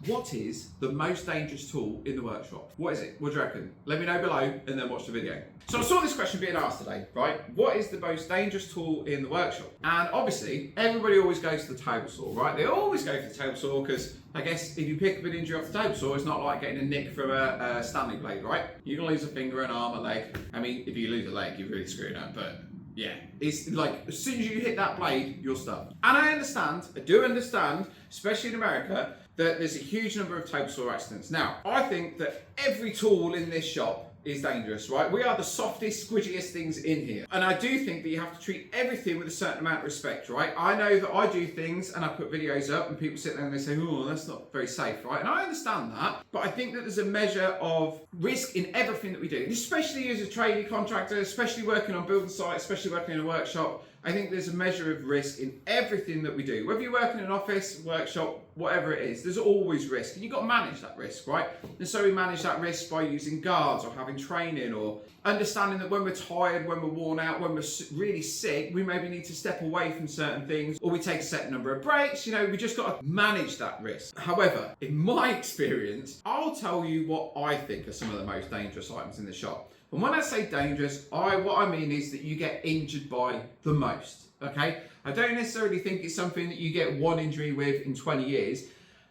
What is the most dangerous tool in the workshop? What is it? What do you reckon? Let me know below and then watch the video. So I saw this question being asked today, right? What is the most dangerous tool in the workshop? And obviously, everybody always goes to the table saw, right? They always go for the table saw because I guess if you pick up an injury off the table saw, it's not like getting a nick from a Stanley blade, right? You can lose a finger, an arm, a leg. I mean, if you lose a leg, you're really screwed up, but yeah, it's like as soon as you hit that blade, you're stuck. And I do understand, especially in America, that there's a huge number of table saw accidents. Now, I think that every tool in this shop is dangerous, right? We are the softest, squidgiest things in here. And I do think that you have to treat everything with a certain amount of respect, right? I know that I do things and I put videos up and people sit there and they say, oh, that's not very safe, right? And I understand that, but I think that there's a measure of risk in everything that we do, especially as a tradie contractor, especially working on building sites, especially working in a workshop. I think there's a measure of risk in everything that we do. Whether you work in an office, workshop, whatever it is, there's always risk. And you've got to manage that risk, right? And so we manage that risk by using guards or having training or understanding that when we're tired, when we're worn out, when we're really sick, we maybe need to step away from certain things or we take a set number of breaks. You know, we just got to manage that risk. However, in my experience, I'll tell you what I think are some of the most dangerous items in the shop. And when I say dangerous, what I mean is that you get injured by the most, okay? I don't necessarily think it's something that you get one injury with in 20 years.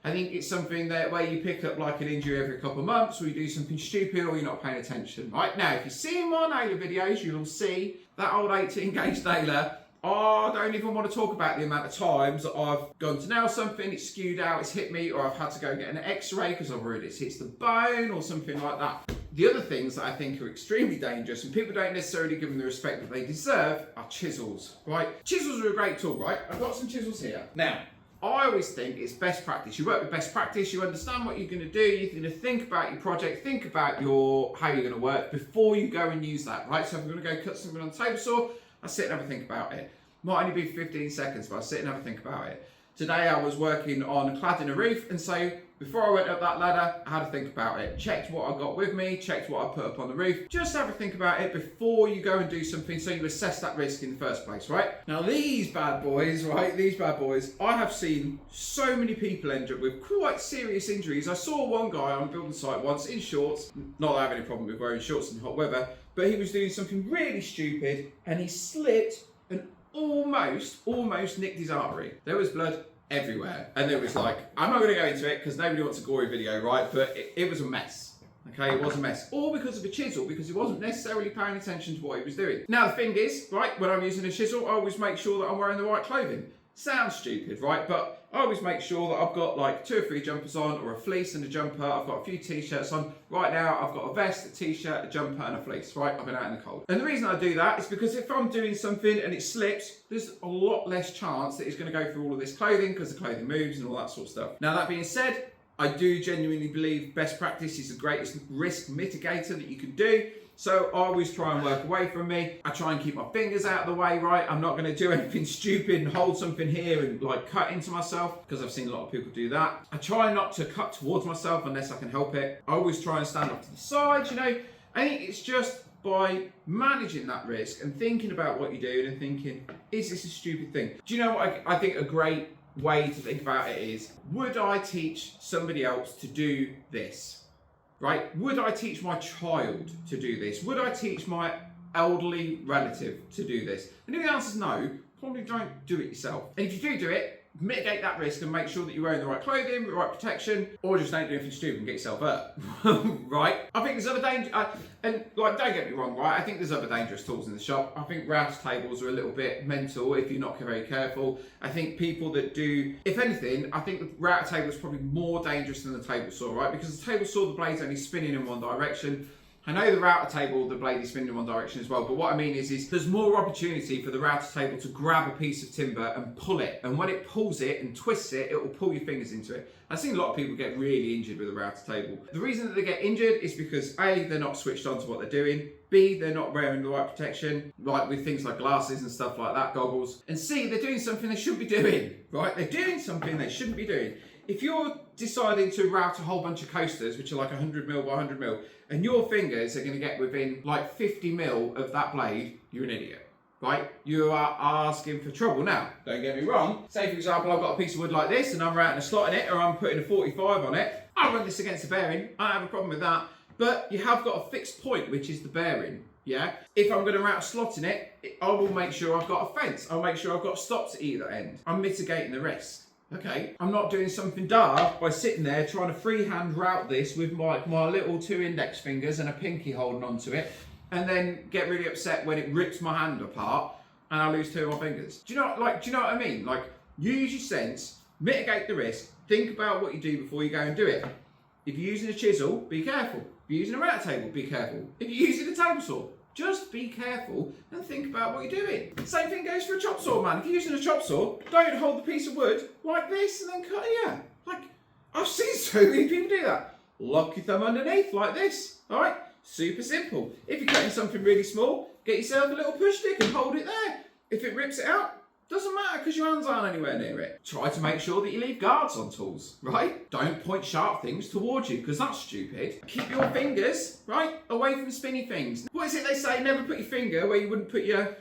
I think it's something that where you pick up like an injury every couple of months or you do something stupid or you're not paying attention, right? Now, if you see my nailer videos, you'll see that old 18 gauge nailer. I don't even want to talk about the amount of times that I've gone to nail something, it's skewed out, it's hit me, or I've had to go get an x-ray because I've worried it's hit the bone or something like that. The other things that I think are extremely dangerous and people don't necessarily give them the respect that they deserve are chisels, right? Chisels are a great tool, right? I've got some chisels here. Now, I always think it's best practice. You work with best practice, you understand what you're going to do, you're going to think about your project, think about how you're going to work before you go and use that, right? So if I'm going to go cut something on the table saw, I sit and have a think about it. Might only be 15 seconds, but I sit and have a think about it. Today I was working on cladding a roof, and so before I went up that ladder, I had to think about it. Checked what I got with me, checked what I put up on the roof. Just have a think about it before you go and do something so you assess that risk in the first place, right? Now these bad boys, right, I have seen so many people end up with quite serious injuries. I saw one guy on a building site once in shorts, not that I have any problem with wearing shorts in hot weather, but he was doing something really stupid and he slipped and almost nicked his artery. There was blood everywhere. And it was like, I'm not going to go into it because nobody wants a gory video, right? But it was a mess. Okay, it was a mess. All because of a chisel, because he wasn't necessarily paying attention to what he was doing. Now the thing is, right, when I'm using a chisel, I always make sure that I'm wearing the right clothing. Sounds stupid, right? But I always make sure that I've got like 2 or 3 jumpers on, or a fleece and a jumper. I've got a few t-shirts on. Right now, I've got a vest, a t-shirt, a jumper, and a fleece, right? I've been out in the cold. And the reason I do that is because if I'm doing something and it slips, there's a lot less chance that it's going to go through all of this clothing because the clothing moves and all that sort of stuff. Now, that being said, I do genuinely believe best practice is the greatest risk mitigator that you can do. So I always try and work away from me. I try and keep my fingers out of the way, right? I'm not going to do anything stupid and hold something here and like cut into myself because I've seen a lot of people do that. I try not to cut towards myself unless I can help it. I always try and stand off to the side, you know. I think it's just by managing that risk and thinking about what you're doing and thinking, is this a stupid thing? Do you know what I think a great way to think about it is, would I teach somebody else to do this? Right? Would I teach my child to do this? Would I teach my elderly relative to do this? And if the answer is no, probably don't do it yourself. And if you do it, mitigate that risk and make sure that you're wearing the right clothing, the right protection, or just don't do anything stupid and get yourself hurt. Right? I think there's other danger, and like, don't get me wrong, right? I think there's other dangerous tools in the shop. I think router tables are a little bit mental if you're not very careful. I think people that do, if anything, I think the router table is probably more dangerous than the table saw, right? Because the table saw, the blade's only spinning in one direction. I know the router table, the blade is spinning in one direction as well, but what I mean is there's more opportunity for the router table to grab a piece of timber and pull it. And when it pulls it and twists it, it will pull your fingers into it. I've seen a lot of people get really injured with a router table. The reason that they get injured is because A, they're not switched on to what they're doing. B, they're not wearing the right protection, like with things like glasses and stuff like that, goggles. And C, they're doing something they shouldn't be doing, right? They're doing something they shouldn't be doing. If you're deciding to route a whole bunch of coasters, which are like 100 mil by 100 mil, and your fingers are going to get within like 50 mil of that blade, you're an idiot, right? You are asking for trouble. Now, don't get me wrong. Say, for example, I've got a piece of wood like this and I'm routing a slot in it, or I'm putting a 45 on it. I'll run this against a bearing. I don't have a problem with that. But you have got a fixed point, which is the bearing. Yeah. If I'm going to route a slot in it, I will make sure I've got a fence. I'll make sure I've got stops at either end. I'm mitigating the risk. Okay, I'm not doing something daft by sitting there trying to freehand route this with my little 2 index fingers and a pinky holding onto it, and then get really upset when it rips my hand apart and I lose 2 of my fingers. Do you know what I mean? Like, use your sense, mitigate the risk, think about what you do before you go and do it. If you're using a chisel, be careful. If you're using a router table, be careful. If you're using a table saw, just be careful and think about what you're doing. Same thing goes for a chop saw, man. If you're using a chop saw, don't hold the piece of wood like this and then cut it out. Like, I've seen so many people do that. Lock your thumb underneath like this, all right? Super simple. If you're cutting something really small, get yourself a little push stick and hold it there. If it rips it out, doesn't matter because your hands aren't anywhere near it. Try to make sure that you leave guards on tools, right? Don't point sharp things towards you because that's stupid. Keep your fingers, right, away from spinny things. What is it they say? Never put your finger where you wouldn't put your...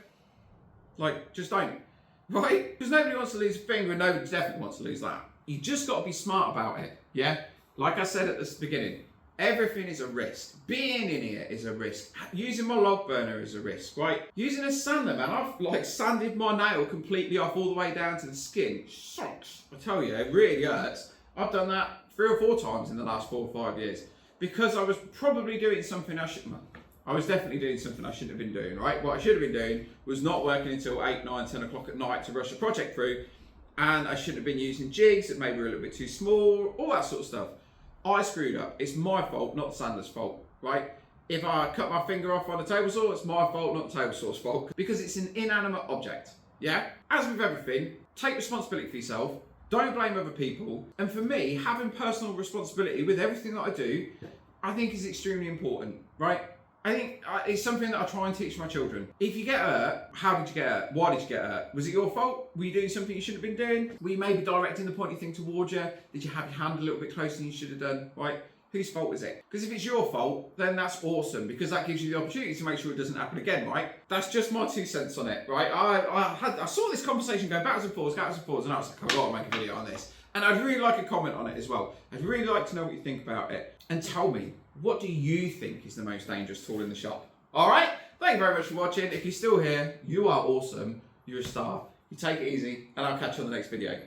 Like, just don't, right? Because nobody wants to lose a finger and nobody definitely wants to lose that. You just got to be smart about it, yeah? Like I said at the beginning, everything is a risk. Being in here is a risk. Using my log burner is a risk, right? Using a sander, man, I've like sanded my nail completely off all the way down to the skin. Sucks. I tell you, it really hurts. I've done that 3 or 4 times in the last 4 or 5 years because I was probably doing something I shouldn't have. I was definitely doing something I shouldn't have been doing, right? What I should have been doing was not working until 8, 9, 10 o'clock at night to rush a project through, and I shouldn't have been using jigs that maybe were a little bit too small, all that sort of stuff. I screwed up. It's my fault, not the sander's fault, right? If I cut my finger off on a table saw, it's my fault, not the table saw's fault, because it's an inanimate object, yeah? As with everything, take responsibility for yourself, don't blame other people, and for me, having personal responsibility with everything that I do, I think is extremely important, right? I think it's something that I try and teach my children. If you get hurt, how did you get hurt? Why did you get hurt? Was it your fault? Were you doing something you shouldn't have been doing? Were you maybe directing the pointy thing towards you? Did you have your hand a little bit closer than you should have done? Right? Whose fault is it? Because if it's your fault, then that's awesome, because that gives you the opportunity to make sure it doesn't happen again, right? That's just my 2 cents on it, right? I saw this conversation go backwards and forwards, and I was like, I've got to make a video on this. And I'd really like a comment on it as well. I'd really like to know what you think about it. And tell me, what do you think is the most dangerous tool in the shop? All right, thank you very much for watching. If you're still here, you are awesome. You're a star. You take it easy, and I'll catch you on the next video.